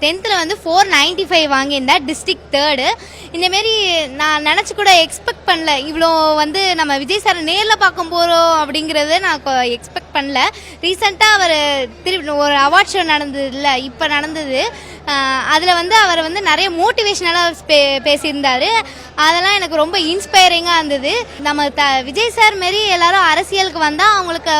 10th வந்து 495 வாங்கியிருந்தேன், district 3rd. இந்தமாரி நான் நினச்சி கூட எக்ஸ்பெக்ட் பண்ணல, இவ்வளோ வந்து நம்ம விஜய் சார் நேரில் பார்க்க போகிறோம் அப்படிங்கிறத நான் எக்ஸ்பெக்ட் பண்ணல. ரீசெண்டாக அவர் திருப்பி ஒரு அவார்ட் ஷோ நடந்தது இல்லை, இப்போ நடந்தது. அதில் வந்து அவர் வந்து நிறைய மோட்டிவேஷனலாக பேசியிருந்தார். அதெல்லாம் எனக்கு ரொம்ப இன்ஸ்பைரிங்காக இருந்தது. நம்ம விஜய் சார் மாரி எல்லாரும் அரசியலுக்கு வந்தால் அவங்களுக்கு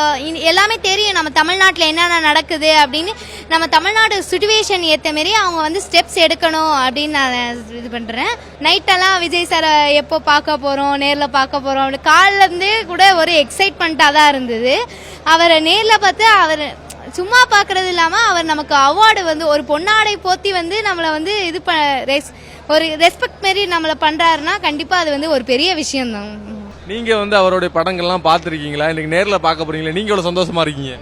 எல்லாமே தெரியும், நம்ம தமிழ்நாட்டில் என்னென்ன நடக்குது அப்படின்னு. நம்ம தமிழ்நாடு சுச்சுவேஷன் ஏற்ற மாரி அவங்க வந்து ஸ்டெப்ஸ் எடுக்கணும் அப்படின்னு நான் இது பண்ணுறேன். நைட்டெல்லாம் விஜய் சாரை எப்போ பார்க்க போகிறோம், நேரில் பார்க்க போகிறோம் அப்படி காலிலேருந்தே கூட ஒரு எக்ஸைட்மெண்ட்டாக தான் இருந்தது. அவரை நேரில் பார்த்து அவர் சும்மா பார்க்கறது இல்லாமல் அவர் நமக்கு அவார்டு வந்து ஒரு பொன்னாடை போத்தி வந்து நம்மளை வந்து இது ஒரு ரெஸ்பெக்ட் மாரி நம்மளை பண்ணுறாருன்னா கண்டிப்பாக அது வந்து ஒரு பெரிய விஷயம்தான். நீங்கள் வந்து அவருடைய படங்கள்லாம் பார்த்துருக்கீங்களா? இன்னைக்கு நேரில் பார்க்க போறீங்களா? நீங்கள் எவ்வளோ சந்தோஷமா இருக்கீங்க?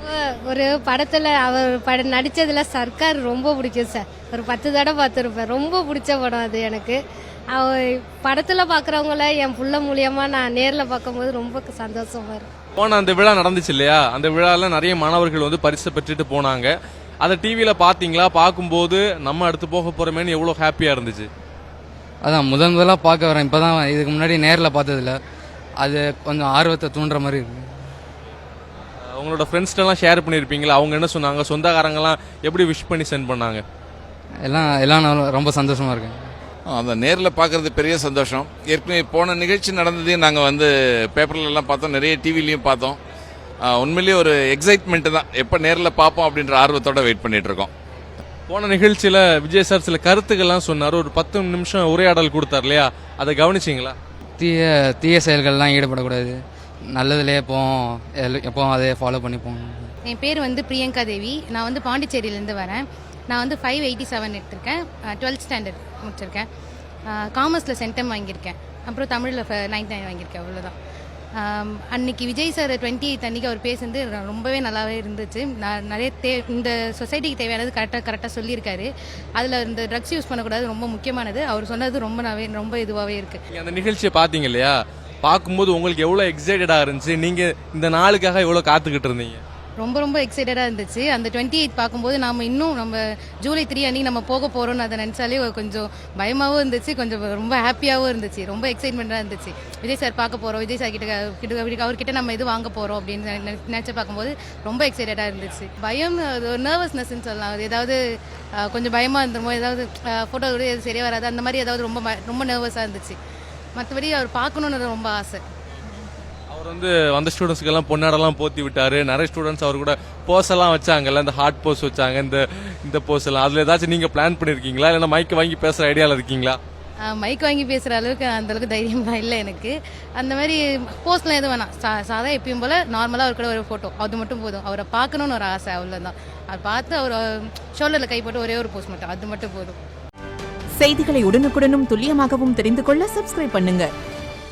ஒரு படத்தில் அவர் நடித்ததில் சர்க்கார் ரொம்ப பிடிக்கும் சார். ஒரு 10 தடவை பார்த்துருப்பேன். ரொம்ப பிடிச்ச படம் அது எனக்கு. அவர் படத்தில் பார்க்குறவங்கள என் புள்ள மூலியமாக நான் நேரில் பார்க்கும்போது ரொம்ப சந்தோஷமா இருக்கும். போன அந்த விழா நடந்துச்சு இல்லையா? அந்த விழாவில் நிறைய மாணவர்கள் வந்து பரிசு பெற்றுட்டு போனாங்க. அதை டிவியில் பார்த்தீங்களா? பார்க்கும்போது நம்ம அடுத்து போக போகிறோமேனு எவ்வளோ ஹாப்பியாக இருந்துச்சு? அதான் முதலாக பார்க்க வரேன். இப்போ தான் இதுக்கு முன்னாடி நேரில் பார்த்ததில்ல. அது கொஞ்சம் ஆர்வத்தை தூண்டுற மாதிரி இருக்கு. உங்களோட ஃப்ரெண்ட்ஸ்டெல்லாம் ஷேர் பண்ணியிருப்பீங்களா? அவங்க என்ன சொன்னாங்க? சொந்தக்காரங்கெல்லாம் எப்படி விஷ் பண்ணி சென்ட் பண்ணாங்க? எல்லாம் ரொம்ப சந்தோஷமாக இருக்கு. அந்த நேரில் பார்க்குறது பெரிய சந்தோஷம். ஏற்கனவே போன நிகழ்ச்சி நடந்ததையும் நாங்கள் வந்து பேப்பர்லலாம் பார்த்தோம், நிறைய டிவிலையும் பார்த்தோம். உண்மையிலேயே ஒரு எக்ஸைட்மெண்ட்டு தான். எப்போ நேரில் பார்ப்போம் அப்படின்ற ஆர்வத்தோடு வெயிட் பண்ணிகிட்ருக்கோம். போன நிகழ்ச்சியில் விஜய் சார் சில கருத்துக்கள்லாம் சொன்னார். ஒரு 10 நிமிஷம் உரையாடல் கொடுத்தார் இல்லையா? அதை கவனிச்சிங்களா? தீய செயல்கள்லாம் ஈடுபடக்கூடாது, நல்லதுலேயே எப்போவும் அதை ஃபாலோ பண்ணிப்போம். என் பேர் வந்து பிரியங்கா தேவி. நான் வந்து பாண்டிச்சேரியிலேருந்து வரேன். நான் வந்து 587 எடுத்திருக்கேன். 12th ஸ்டாண்டர்ட் முடிச்சிருக்கேன். காமர்ஸில் சென்டம் வாங்கியிருக்கேன். அப்புறம் தமிழில் 99 வாங்கியிருக்கேன். அவ்வளோதான். அன்னைக்கு விஜய் சார் 28th அன்றைக்கி அவர் பேசுனது ரொம்பவே நல்லாவே இருந்துச்சு. நான் நிறைய இந்த சொசைட்டிக்கு தேவையானது கரெக்டாக சொல்லியிருக்காரு. அதில் இந்த ட்ரக்ஸ் யூஸ் பண்ணக்கூடாது ரொம்ப முக்கியமானது. அவர் சொன்னது ரொம்ப இதுவாகவே இருக்குது. அந்த நிகழ்ச்சியை பார்த்தீங்க இல்லையா? பார்க்கும்போது உங்களுக்கு எவ்வளோ எக்ஸைட்டடாக இருந்துச்சு? நீங்கள் இந்த நாளுக்காக எவ்வளோ காத்துக்கிட்டு இருந்தீங்க? ரொம்ப எக்ஸைட்டடாக இருந்துச்சு. அந்த 28th பார்க்கும்போது நம்ம ஜூலை 3 அன்றைக்கி நம்ம போக போகிறோம்னு அதை நினச்சாலே கொஞ்சம் பயமாகவும் இருந்துச்சு, கொஞ்சம் ரொம்ப ஹாப்பியாகவும் இருந்துச்சு, ரொம்ப எக்ஸைட்மெண்ட்டாக இருந்துச்சு. விஜய் சார் பார்க்க போகிறோம், விஜய் சார் கிட்ட அவர்கிட்ட நம்ம இது வாங்க போகிறோம் அப்படின்னு நினச்சி பார்க்கும்போது ரொம்ப எக்ஸைட்டடாக இருந்துச்சு. பயம், ஒரு நர்வஸ்னஸ்ன்னு சொல்லலாம். அது ஏதாவது கொஞ்சம் பயமாக இருந்துமோ, ஏதாவது ஃபோட்டோ கூட எது சரியாக வராது, அந்த மாதிரி ஏதாவது ரொம்ப நர்வஸாக இருந்துச்சு. மற்றபடி அவர் பார்க்கணுன்னு ரொம்ப ஆசை. அவர் வந்து வந்த ஸ்டூடெண்ட்ஸ்க்கெல்லாம் பொன்னாடெல்லாம் போத்தி விட்டாரு. நிறைய ஸ்டூடெண்ட்ஸ் அவர் கூட போஸ் எல்லாம் வச்சாங்கல்ல, இந்த ஹார்ட் போஸ் வச்சாங்க, இந்த போஸ் எல்லாம். அதில் ஏதாச்சும் நீங்கள் பிளான் பண்ணியிருக்கீங்களா? இல்லைன்னா மைக் வாங்கி பேசுகிற ஐடியாவில் இருக்கீங்களா? மைக் வாங்கி பேசுகிற அளவுக்கு அந்தளவுக்கு தைரியமாக இல்லை எனக்கு. அந்த மாதிரி போஸ்ட்லாம் எதுவும் வேணாம். சாதா எப்பயும் போல் நார்மலாக அவர் கூட ஒரு ஃபோட்டோ, அது மட்டும் போதும். அவரை பார்க்கணுன்னு ஒரு ஆசை, அவ்வளோதான். அவர் பார்த்து அவர் ஷோல்டரில் கை போட்டு ஒரே ஒரு போஸ்ட் மட்டும், அது மட்டும் போதும். செய்திகளை உடனுக்குடனும் துல்லியமாகவும் தெரிந்து கொள்ள சப்ஸ்கிரைப் பண்ணுங்க.